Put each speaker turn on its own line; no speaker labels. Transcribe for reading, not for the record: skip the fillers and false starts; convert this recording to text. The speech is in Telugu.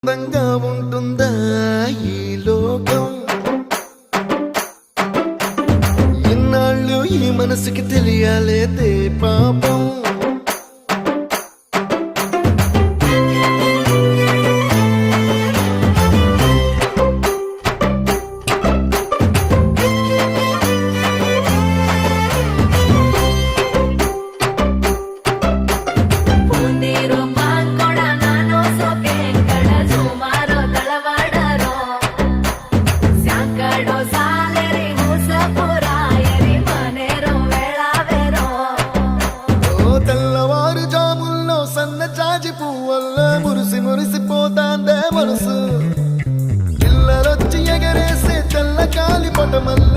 అందంగా ఉంటుందా ఈ లోకం? ఇన్నాళ్ళు ఈ మనసుకి తెలియాలేదే పాపం. జాజి పువ్వల్ల మురిసి మురిసిపోతాందే మనసు, పిల్లలొచ్చి ఎగరేసే తెల్ల కాలి పటమల్ల